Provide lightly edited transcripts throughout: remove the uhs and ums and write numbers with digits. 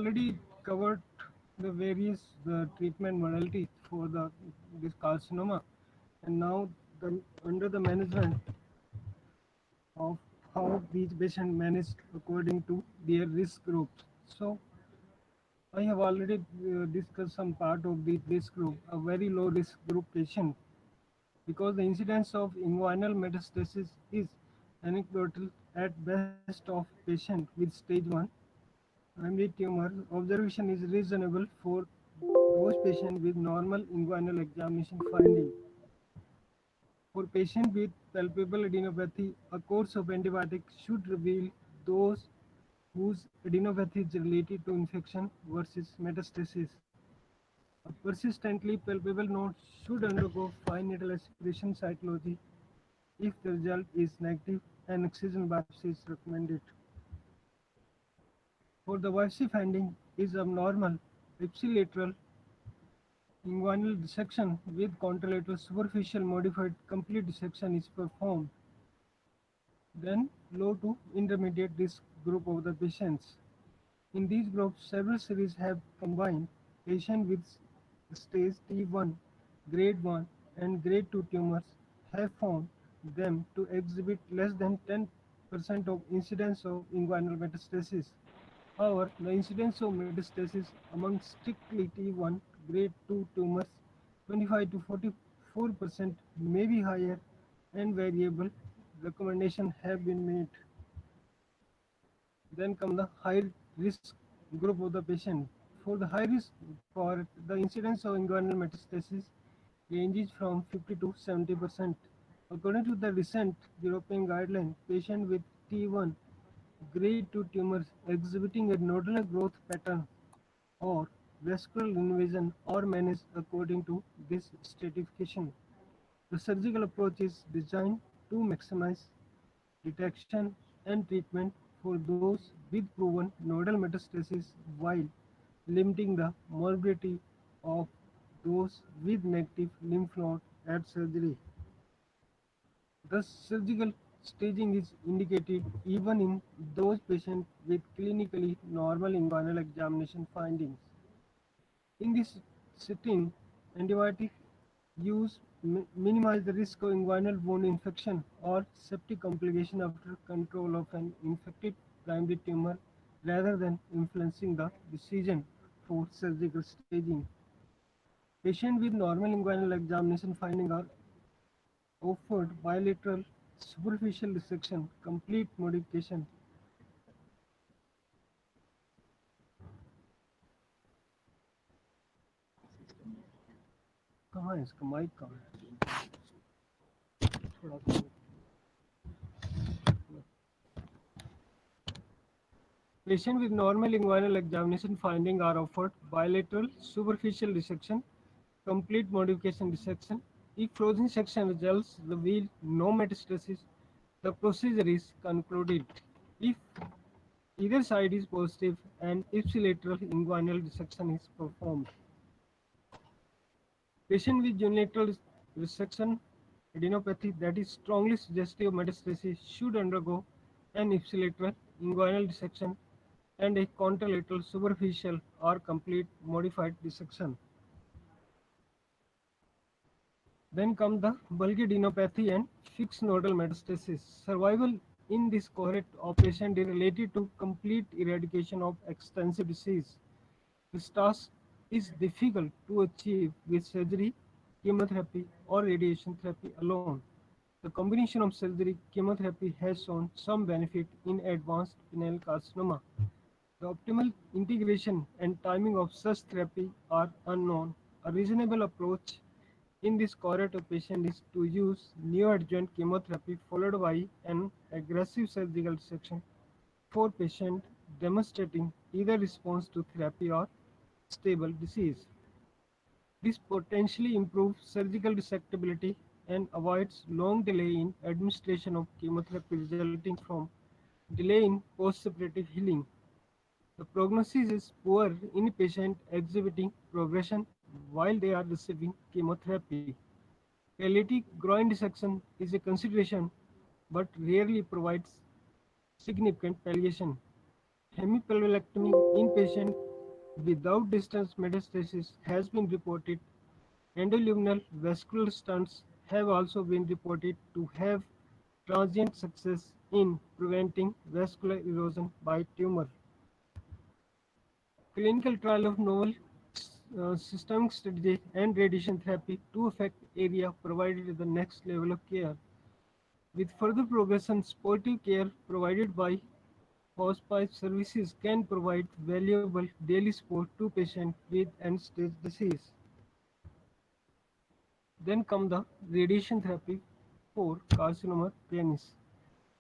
already covered the various treatment modalities for this carcinoma, and now under the management of how these patients managed according to their risk groups. So I have already discussed some part of the risk group, a very low risk group patient, because the incidence of inguinal metastasis is anecdotal at best of patient with stage 1 primary tumor. Observation is reasonable for those patients with normal inguinal examination finding. For patients with palpable adenopathy, a course of antibiotics should reveal those whose adenopathy is related to infection versus metastasis. A persistently palpable node should undergo fine needle aspiration cytology. If the result is negative, an excision biopsy is recommended. For the biopsy finding is abnormal ipsilateral inguinal dissection with contralateral superficial modified complete dissection is performed. Then low to intermediate risk group of the patients. In these groups, several series have combined patients with stage T1, grade 1 and grade 2 tumors have found them to exhibit less than 10% of incidence of inguinal metastasis. However, the incidence of metastasis among strictly T1 grade 2 tumors 25 to 44% may be higher and variable recommendations have been made. Then come the high risk group of the patient. For the high risk for the incidence of inguinal metastasis ranges from 50 to 70%. According to the recent European guideline, patients with T1 grade 2 tumors exhibiting a nodular growth pattern or vascular invasion are managed according to this stratification. The surgical approach is designed to maximize detection and treatment for those with proven nodal metastasis while limiting the morbidity of those with negative lymph node at surgery. Thus, surgical staging is indicated even in those patients with clinically normal inguinal examination findings. In this setting, antibiotic use minimize the risk of inguinal wound infection or septic complication after control of an infected primary tumor rather than influencing the decision for surgical staging. Patients with normal inguinal examination finding are offered bilateral superficial resection, complete modification. कहाँ है इसका mic कहाँ है थोड़ा सा Patients with normal inguinal examination finding are offered bilateral superficial resection, complete modification dissection. If frozen section results reveal no metastasis, the procedure is concluded. If either side is positive, an ipsilateral inguinal dissection is performed. Patient with unilateral resection adenopathy that is strongly suggestive of metastasis should undergo an ipsilateral inguinal dissection and a contralateral superficial or complete modified dissection. Then come the bulky adenopathy and fixed nodal metastasis. Survival in this cohort of patient is related to complete eradication of extensive disease. This task is difficult to achieve with surgery, chemotherapy, or radiation therapy alone. The combination of surgery chemotherapy has shown some benefit in advanced penile carcinoma. The optimal integration and timing of such therapy are unknown. A reasonable approach in this cohort of patients is to use neoadjuvant chemotherapy followed by an aggressive surgical section for patients demonstrating either response to therapy or stable disease. This potentially improves surgical resectability and avoids long delay in administration of chemotherapy resulting from delay in postoperative healing. The prognosis is poor in patients exhibiting progression while they are receiving chemotherapy. Palliative groin dissection is a consideration but rarely provides significant palliation. Hemipelvilectomy in patients without distant metastasis has been reported. Endoluminal vascular stents have also been reported to have transient success in preventing vascular erosion by tumor. Clinical trial of novel systemic strategy and radiation therapy to affect area provided the next level of care. With further progression, supportive care provided by hospice services can provide valuable daily support to patients with end-stage disease. Then come the radiation therapy for carcinoma penis.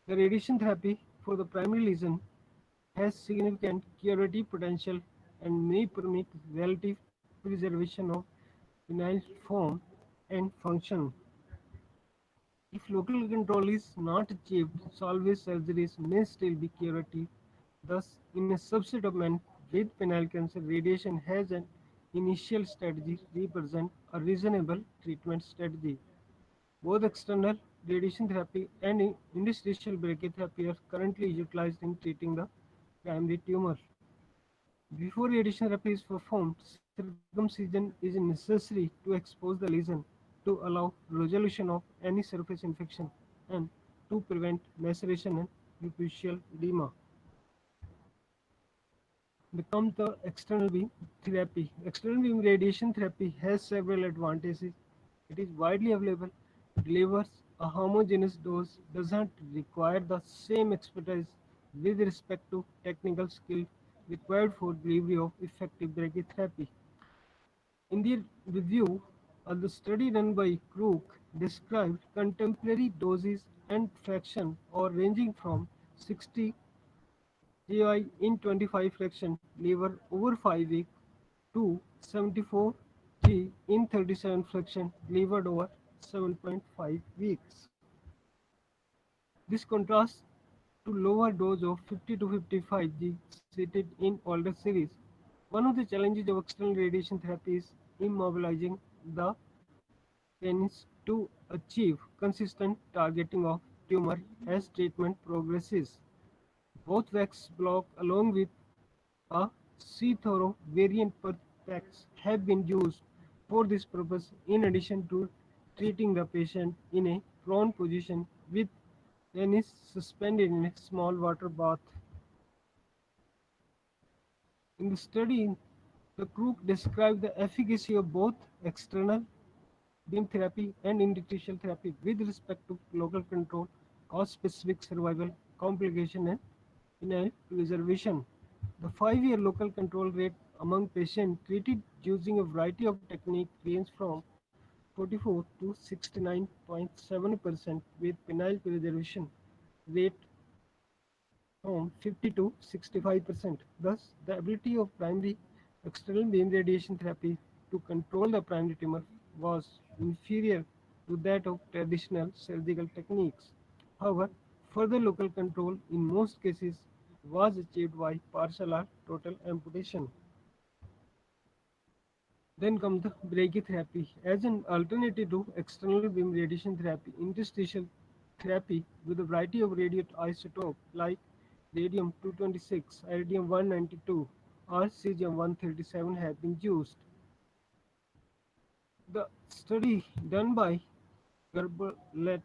The radiation therapy for the primary lesion has significant curative potential and may permit relative preservation of penile form and function. If local control is not achieved, salvage surgeries may still be curative. Thus, in a subset of men with penile cancer, radiation has an initial strategy represent a reasonable treatment strategy. Both external radiation therapy and interstitial brachytherapy are currently utilized in treating the primary tumor. Before radiation therapy is performed, circumcision is necessary to expose the lesion to allow resolution of any surface infection and to prevent maceration and superficial edema. Then comes the external beam therapy. External beam radiation therapy has several advantages. It is widely available, delivers a homogeneous dose, does not require the same expertise with respect to technical skill required for delivery of effective brachytherapy. In their review, the study run by Crook described contemporary doses and fraction or ranging from 60 GI in 25 fraction liver over 5 weeks to 74 G in 37 fraction delivered over 7.5 weeks. This contrasts to lower dose of 50 to 55 G cited in older series. One of the challenges of external radiation therapy is immobilizing the penis to achieve consistent targeting of tumor as treatment progresses. Both wax block along with a C-Thoro variant Perthes have been used for this purpose in addition to treating the patient in a prone position with penis suspended in a small water bath. In the study, the group described the efficacy of both external beam therapy and interstitial therapy with respect to local control, cause-specific survival, complication, and penile preservation. The 5-year local control rate among patients treated using a variety of techniques ranged from 44 to 69.7% with penile preservation rate from 50 to 65%. Thus, the ability of primary external beam radiation therapy to control the primary tumor was inferior to that of traditional surgical techniques. However, further local control in most cases was achieved by partial or total amputation. Then comes the brachytherapy. As an alternative to external beam radiation therapy, interstitial therapy with a variety of radioisotopes like radium 226, iridium 192, or cesium 137 have been used. The study done by Gerber-Lett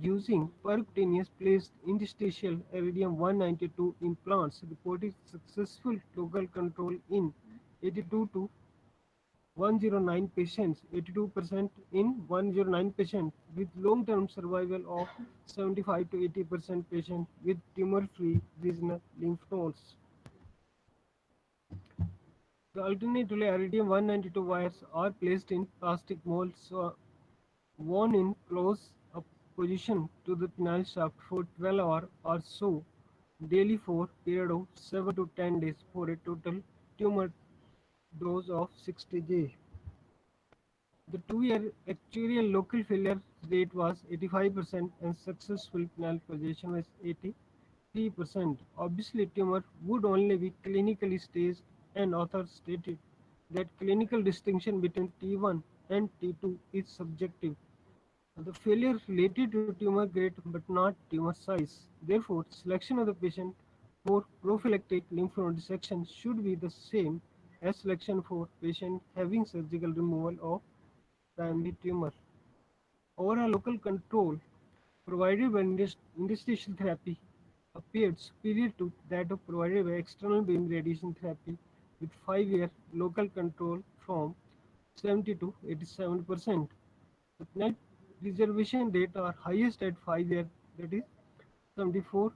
using percutaneous placed interstitial iridium 192 implants reported successful local control in 82 to 109 patients, 82% in 109 patients with long-term survival of 75 to 80% patients with tumor-free regional lymph nodes. The alternatively iridium 192 wires are placed in plastic molds worn in close up position to the penile shaft for 12 hours or so daily for a period of 7 to 10 days for a total tumor dose of 60 J. The 2-year actuarial local failure rate was 85% and successful penile projection was 83%. Obviously, tumor would only be clinically staged, and authors stated that clinical distinction between T1 and T2 is subjective. The failure related to tumor grade but not tumor size. Therefore, selection of the patient for prophylactic lymph node dissection should be the same as selection for patient having surgical removal of primary tumor. Overall local control provided by interstitial therapy appeared superior to that of provided by external beam radiation therapy with 5-year local control from 70 to 87%. The net preservation rate are highest at 5 year, that is 74%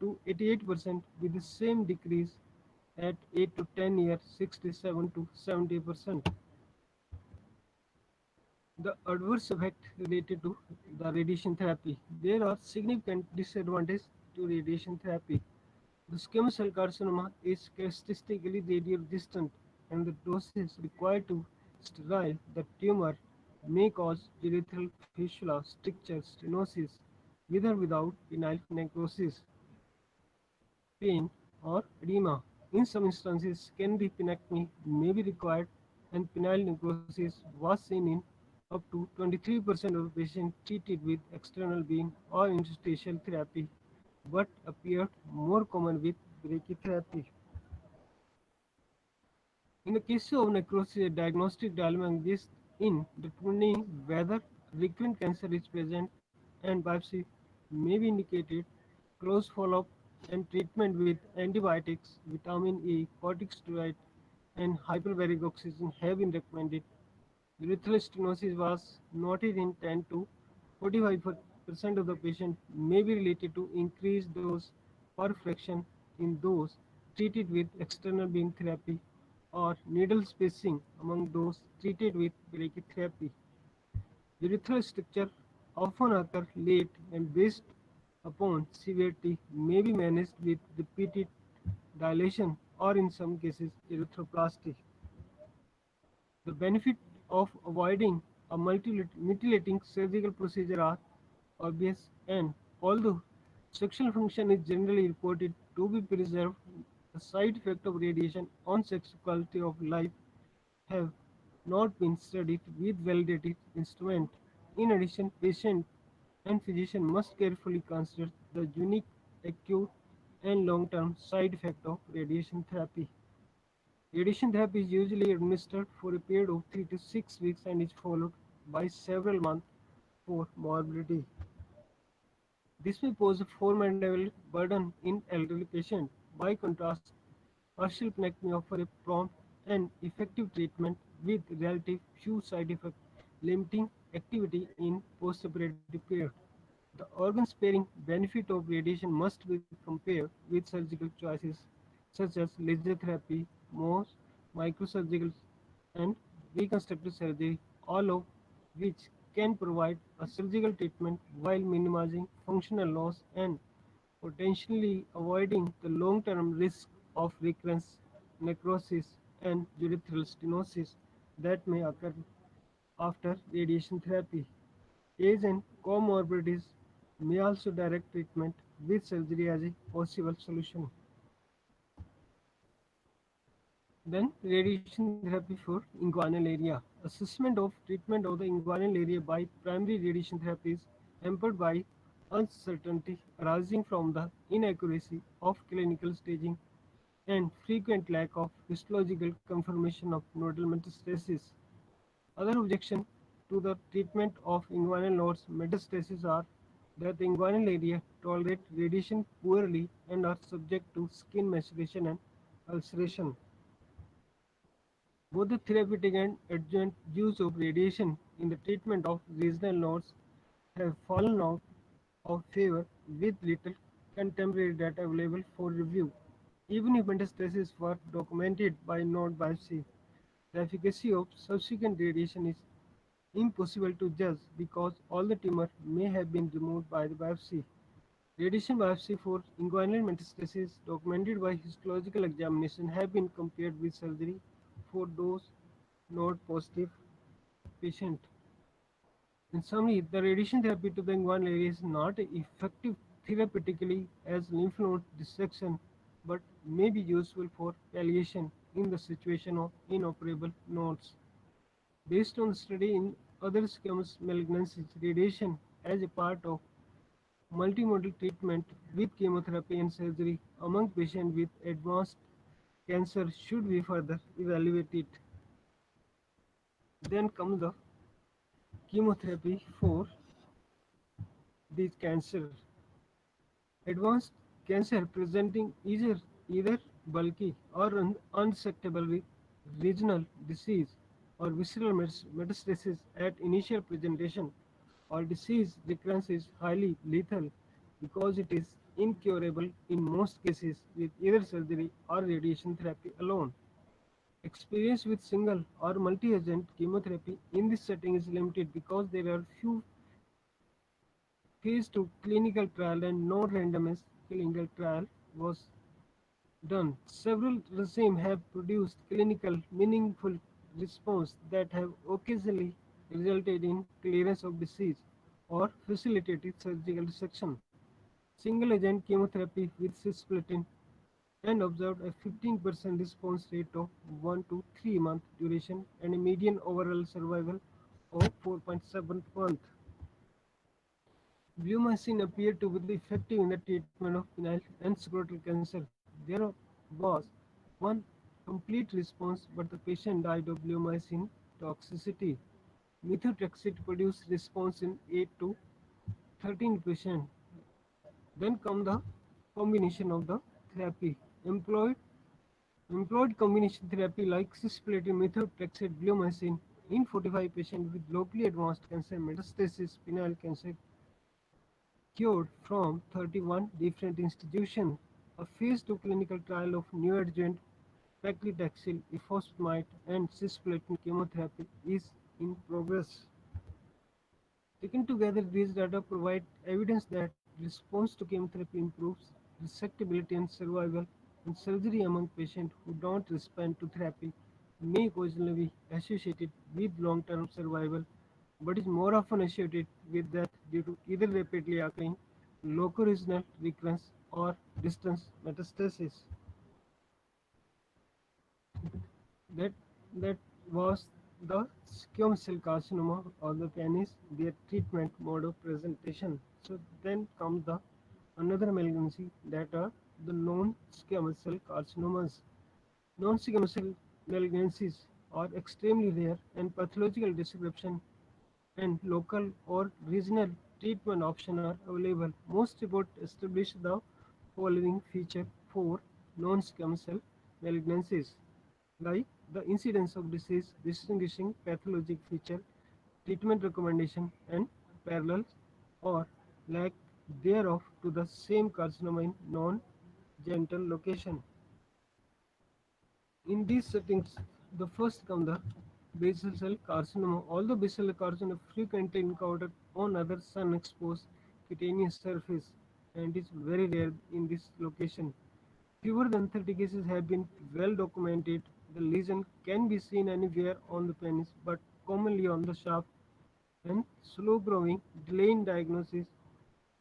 to 88%, with the same decrease at 8 to 10 years 67 to 70%. The adverse effect related to the radiation therapy. There are significant disadvantages to radiation therapy. The squamous cell carcinoma is characteristically radio-resistant, and the doses required to sterile the tumor may cause urethral fistula, stricture, stenosis, with or without penile necrosis, pain, or edema. In some instances, secondary penectomy may be required, and penile necrosis was seen in up to 23% of patients treated with external beam or interstitial therapy, but appeared more common with brachytherapy. In the case of necrosis, a diagnostic dilemma exists in determining whether recurrent cancer is present, and biopsy may be indicated. Close follow-up and treatment with antibiotics, vitamin E, corticosteroid, and hyperbaric oxygen have been recommended. Urethral stenosis was noted in 10 to 45% of the patients, may be related to increased dose perfection in those treated with external beam therapy or needle spacing among those treated with brachytherapy. Urethral stricture often occur late and based upon severity may be managed with repeated dilation or in some cases erythroplasty. The benefit of avoiding a mutilating surgical procedure are obvious, and although sexual function is generally reported to be preserved, the side effects of radiation on sexual quality of life have not been studied with validated instruments. In addition, patient and physician must carefully consider the unique acute and long-term side effect of radiation therapy. Radiation therapy is usually administered for a period of 3 to 6 weeks and is followed by several months for morbidity. This may pose a formidable burden in elderly patients. By contrast, partial penectomy offers a prompt and effective treatment with relative few side effects, limiting activity in postoperative period. The organ-sparing benefit of radiation must be compared with surgical choices such as laser therapy, Mohs, microsurgical, and reconstructive surgery, all of which can provide a surgical treatment while minimizing functional loss and potentially avoiding the long-term risk of recurrence, necrosis, and urethral stenosis that may occur after radiation therapy. Age and comorbidities may also direct treatment with surgery as a possible solution. Then radiation therapy for inguinal area. Assessment of treatment of the inguinal area by primary radiation therapy is hampered by uncertainty arising from the inaccuracy of clinical staging and frequent lack of histological confirmation of nodal metastasis. Other objections to the treatment of inguinal nodes metastases are that the inguinal area tolerate radiation poorly and are subject to skin maceration and ulceration. Both the therapeutic and adjuvant use of radiation in the treatment of regional nodes have fallen out of favor with little contemporary data available for review. Even if metastases were documented by node biopsy, the efficacy of subsequent radiation is impossible to judge because all the tumor may have been removed by the biopsy. Radiation biopsy for inguinal metastases documented by histological examination have been compared with surgery for those node positive patients. In summary, the radiation therapy to the inguinal area is not effective therapeutically as lymph node dissection, but may be useful for palliation in the situation of inoperable nodes. Based on study in other squamous malignancies, radiation as a part of multimodal treatment with chemotherapy and surgery among patients with advanced cancer should be further evaluated. Then comes the chemotherapy for the cancer. Advanced cancer presenting either bulky or unresectable with regional disease or visceral metastasis at initial presentation or disease recurrence is highly lethal because it is incurable in most cases with either surgery or radiation therapy alone. Experience with single or multi-agent chemotherapy in this setting is limited because there are few phase 2 clinical trial and no randomized clinical trial was done. Several regimes have produced clinical meaningful response that have occasionally resulted in clearance of disease or facilitated surgical resection. Single agent chemotherapy with cisplatin and observed a 15% response rate of 1 to 3 month duration and a median overall survival of 4.7 months. Bleomycin appeared to be effective in the treatment of penile and scrotal cancer. There was one complete response, but the patient died of bleomycin toxicity. Methotrexate produced response in 8 to 13 patients. Then come the combination of the therapy. Employed combination therapy like cisplatin, methotrexate, bleomycin in 45 patients with locally advanced cancer metastasis, penile cancer cured from 31 different institutions. A phase 2 clinical trial of neoadjuvant paclitaxel, ifosfamide, and cisplatin chemotherapy is in progress. Taken together, these data provide evidence that response to chemotherapy improves resectability and survival, and surgery among patients who don't respond to therapy may occasionally be associated with long-term survival, but is more often associated with death due to either rapidly occurring locoregional recurrence or distant metastasis. That that was the squamous cell carcinoma or the penis, their treatment mode of presentation. So then comes the another malignancy that are the non-squamous cell carcinomas. Non-squamous cell malignancies are extremely rare and pathological description and local or regional treatment options are available. Most reports establish the following feature for non-squamous cell malignancies, like the incidence of disease, distinguishing pathologic feature, treatment recommendation, and parallel or lack thereof to the same carcinoma in non-genital location. In these settings, the first come the basal cell carcinoma. Although basal cell carcinoma frequently encountered on other sun-exposed cutaneous surface and is very rare in this location. Fewer than 30 cases have been well documented. The lesion can be seen anywhere on the penis, but commonly on the shaft and slow growing, delay in diagnosis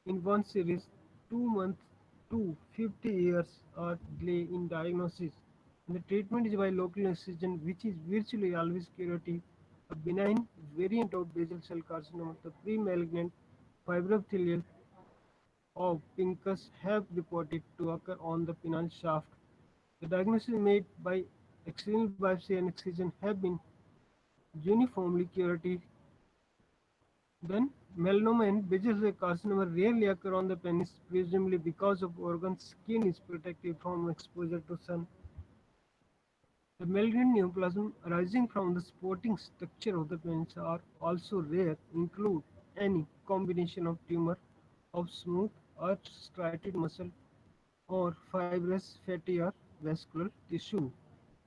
in one series, 2 months to 50 years are delay in diagnosis. And the treatment is by local excision, which is virtually always curative. A benign variant of basal cell carcinoma, the pre-malignant fibroepithelial of Pincus have reported to occur on the penile shaft. The diagnosis made by external biopsy and excision have been uniformly curative. Then, melanoma and basal cell carcinoma rarely occur on the penis, presumably because of organ skin is protected from exposure to sun. The malignant neoplasm arising from the supporting structure of the penis are also rare, include any combination of tumor of smooth or striated muscle or fibrous fatty or vascular tissue.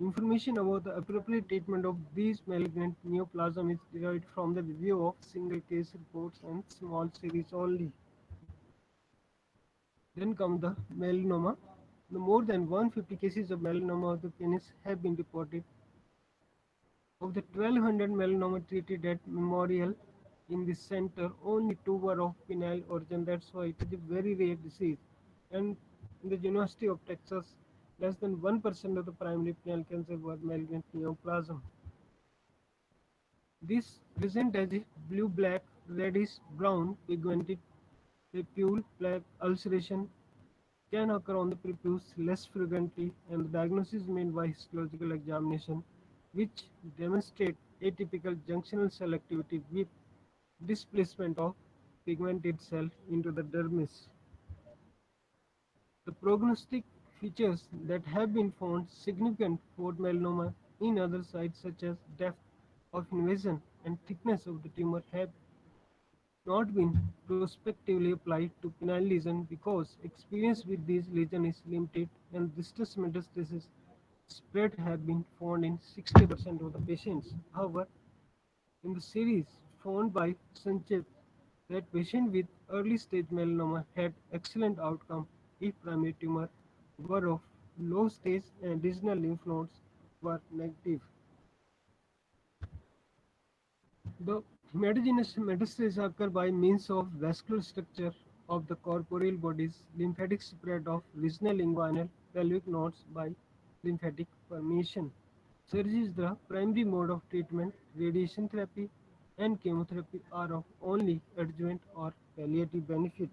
Information about the appropriate treatment of these malignant neoplasm is derived from the review of single case reports and small series only. Then come the melanoma. The more than 150 cases of melanoma of the penis have been reported. Of the 1200 melanoma treated at Memorial in this center, only two were of penile origin. That's why it is a very rare disease. And in the University of Texas, less than 1% of the primary penile cancer were malignant neoplasm. This present as a blue, black, reddish, brown pigmented papule plaque ulceration can occur on the prepuce less frequently, and the diagnosis is made by histological examination, which demonstrate atypical junctional cell activity with displacement of pigmented cell into the dermis. The prognostic features that have been found significant for melanoma in other sites such as depth of invasion and thickness of the tumor have not been prospectively applied to penile lesion because experience with these lesions is limited and distal metastasis spread have been found in 60% of the patients. However, in the series found by Sanchez that patients with early stage melanoma had excellent outcome if primary tumor were of low stage and regional lymph nodes were negative. The hematogenous metastases occur by means of vascular structure of the corporeal bodies, lymphatic spread of regional inguinal pelvic nodes by lymphatic permeation. Surgery is the primary mode of treatment. Radiation therapy and chemotherapy are of only adjuvant or palliative benefit.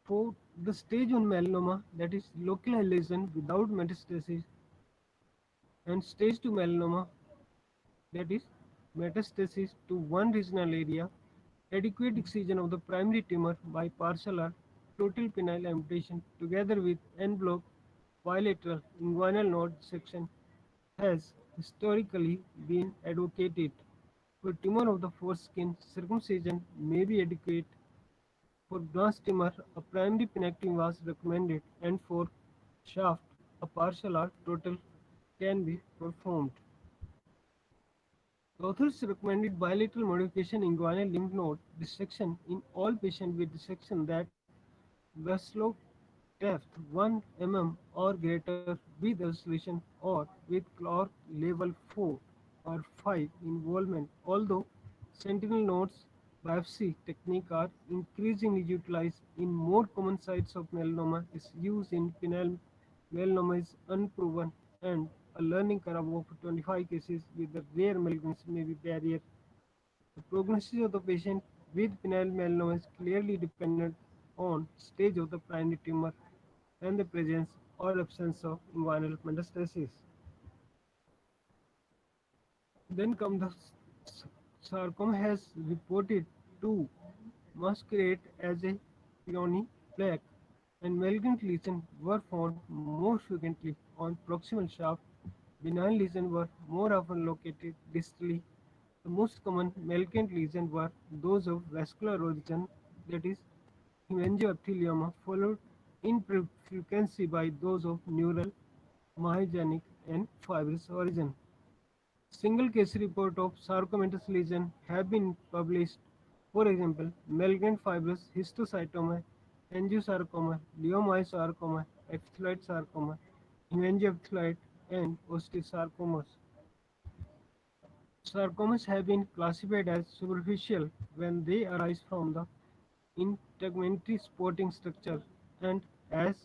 For the stage 1 melanoma, that is localized lesion without metastasis, and stage 2 melanoma, that is metastasis to one regional area, adequate excision of the primary tumor by partial or total penile amputation together with en bloc bilateral inguinal node section has historically been advocated. For tumor of the foreskin, circumcision may be adequate. For glass tumor, a primary penectomy was recommended, and for shaft, a partial or total can be performed. The authors recommended bilateral modification inguinal lymph node dissection in all patients with dissection that Westlock depth 1 mm or greater with isolation or with Clark level 4 or 5 involvement. Although sentinel nodes biopsy technique are increasingly utilized in more common sites of melanoma, its use in penile melanoma is unproven and a learning curve of 25 cases with the rare malignancy may be barrier. The prognosis of the patient with penile melanoma is clearly dependent on stage of the primary tumor and the presence or absence of inguinal metastasis. Then comes the sarcoma has reported to masquerade as a peony plaque, and malignant lesions were found more frequently on proximal shaft. Benign lesions were more often located distally. The most common malignant lesions were those of vascular origin, that is, hemangioepithelioma, followed in frequency by those of neural, myogenic, and fibrous origin. Single case report of sarcomatous lesion have been published. For example, malignant fibrous histiocytoma, angiosarcoma, leiomyosarcoma, epithelioid sarcoma, hemangioepithelioid, and osteosarcomas. Sarcomas have been classified as superficial when they arise from the integumentary supporting structure and as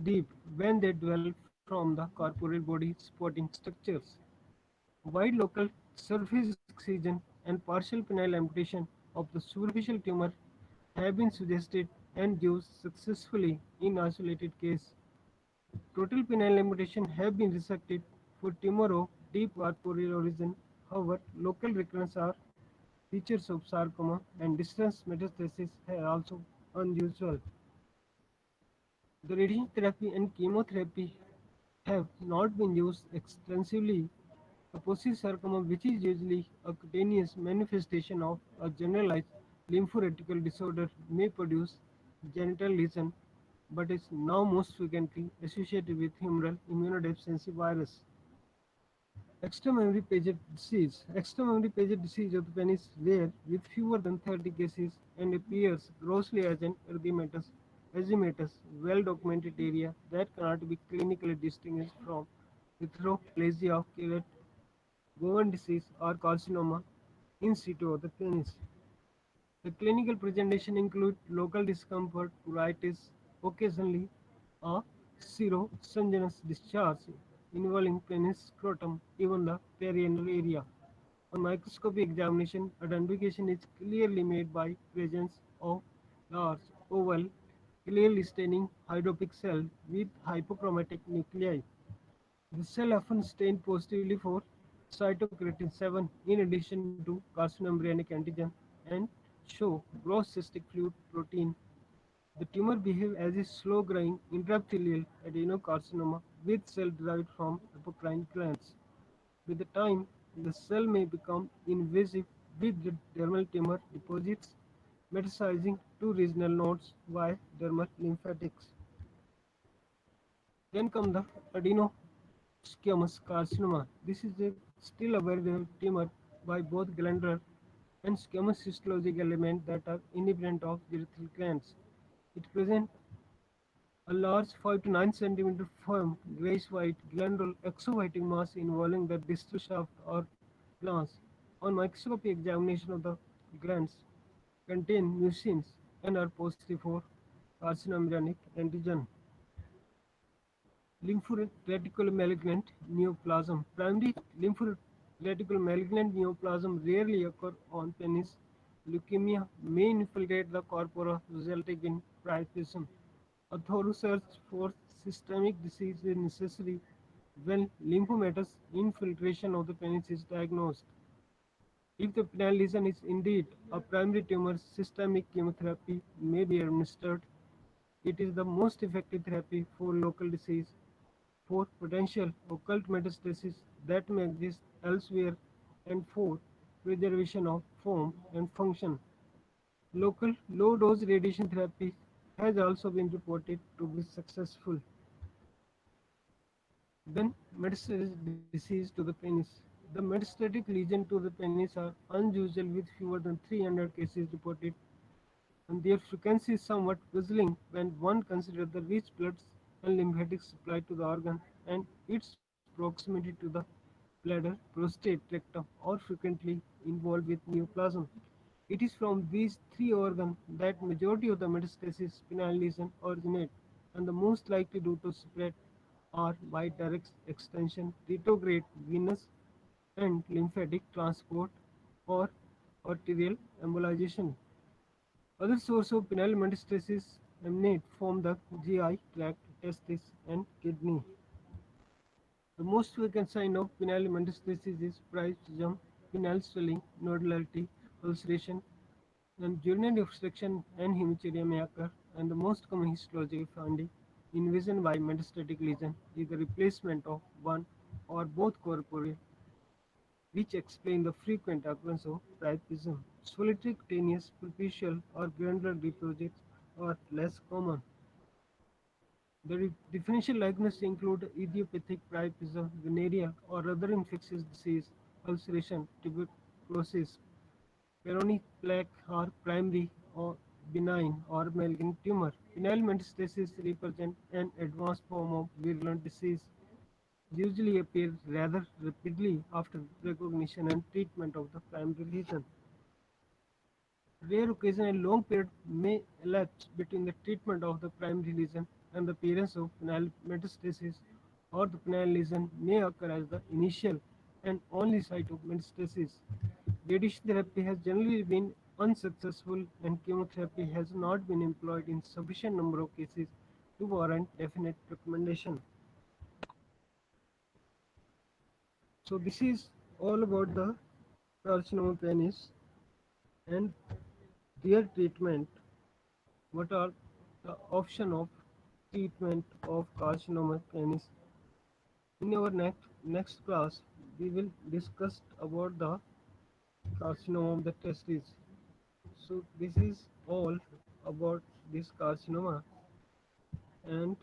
deep when they develop from the corporeal body supporting structures. Wide local surface excision and partial penile amputation of the superficial tumor have been suggested and used successfully in isolated cases. Total penile amputation have been resected for tumor of deep corporeal origin. However, local recurrence are features of sarcoma and distance metastasis are also unusual. The radiation therapy and chemotherapy have not been used extensively. Kaposi sarcoma, which is usually a cutaneous manifestation of a generalized lymphoretical disorder, may produce genital lesion, but is now most frequently associated with humoral immunodeficiency virus. Extramammary Paget disease. Extramammary Paget disease of the penis is rare with fewer than 30 cases and appears grossly as an erythematous, well-documented area that cannot be clinically distinguished from erythroplasia of Kielet, Bowen disease, or carcinoma in situ of the penis. The clinical presentation include local discomfort, pruritus, occasionally a serosyngenous discharge involving penis scrotum, even the perianal area. On microscopic examination, identification is clearly made by presence of large oval clearly staining hydropic cell with hypochromatic nuclei. The cell often stain positively for cytokeratin 7 in addition to carcinoembryonic antigen and show gross cystic fluid protein. The tumor behaves as a slow-growing intraepithelial adenocarcinoma with cell derived from apocrine glands. With the time, the cell may become invasive with the dermal tumor deposits metastasizing to regional nodes via dermal lymphatics. Then come the adenosquamous carcinoma. This is a still available tumor by both glandular and squamous histologic elements that are independent of urethral glands. It presents a large 5 to 9 centimeter firm grayish-white glandular exovitec mass involving the distal shaft or glans. On microscopy examination of the glands contain mucins and are positive for carcinoembryonic antigen. Lymphoretical malignant neoplasm. Primary lymphoretical malignant neoplasm rarely occur on penis. Leukemia may infiltrate the corpora, resulting in priapism. A thorough search for systemic disease is necessary when lymphomatous infiltration of the penis is diagnosed. If the penile lesion is indeed a primary tumor, systemic chemotherapy may be administered. It is the most effective therapy for local disease for potential occult metastases that may exist elsewhere, and for preservation of form and function. Local low dose radiation therapy has also been reported to be successful. Then metastatic disease to the penis. The metastatic lesion to the penis are unusual with fewer than 300 cases reported, and their frequency is somewhat puzzling when one considers the rich blood and lymphatic supply to the organ and its proximity to the bladder, prostate, rectum, or frequently involved with neoplasm. It is from these three organs that majority of the metastasis penile lesion originate, and the most likely route to spread are by direct extension, retrograde venous and lymphatic transport, or arterial embolization. Other sources of penile metastasis emanate from the GI tract, testis, and kidney. The most frequent sign of penile metastasis is priapism, penile swelling, nodularity, ulceration, and urinary obstruction and hematuria may occur, and the most common histological finding invasion by metastatic lesion is the replacement of one or both corporeal, which explain the frequent occurrence of priapism. Solitary cutaneous, superficial, or granular deposits are less common. The differential diagnosis include idiopathic priapism, venereal, or other infectious disease, ulceration, tuberculosis, Peyronie plaque are primary or benign or malignant tumor. Penile metastasis represent an advanced form of virulent disease, usually appear rather rapidly after recognition and treatment of the primary lesion. Rare occasion a long period may elapse between the treatment of the primary lesion and the appearance of penile metastasis, or the penile lesion may occur as the initial and only site of metastasis. Radiation therapy has generally been unsuccessful, and chemotherapy has not been employed in sufficient number of cases to warrant definite recommendation. So this is all about the carcinoma penis and their treatment. What are the option of treatment of carcinoma penis? In our next class, we will discuss about the carcinoma of the testes. So this is all about this carcinoma, and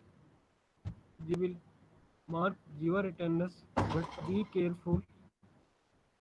we will mark your attendance, but be careful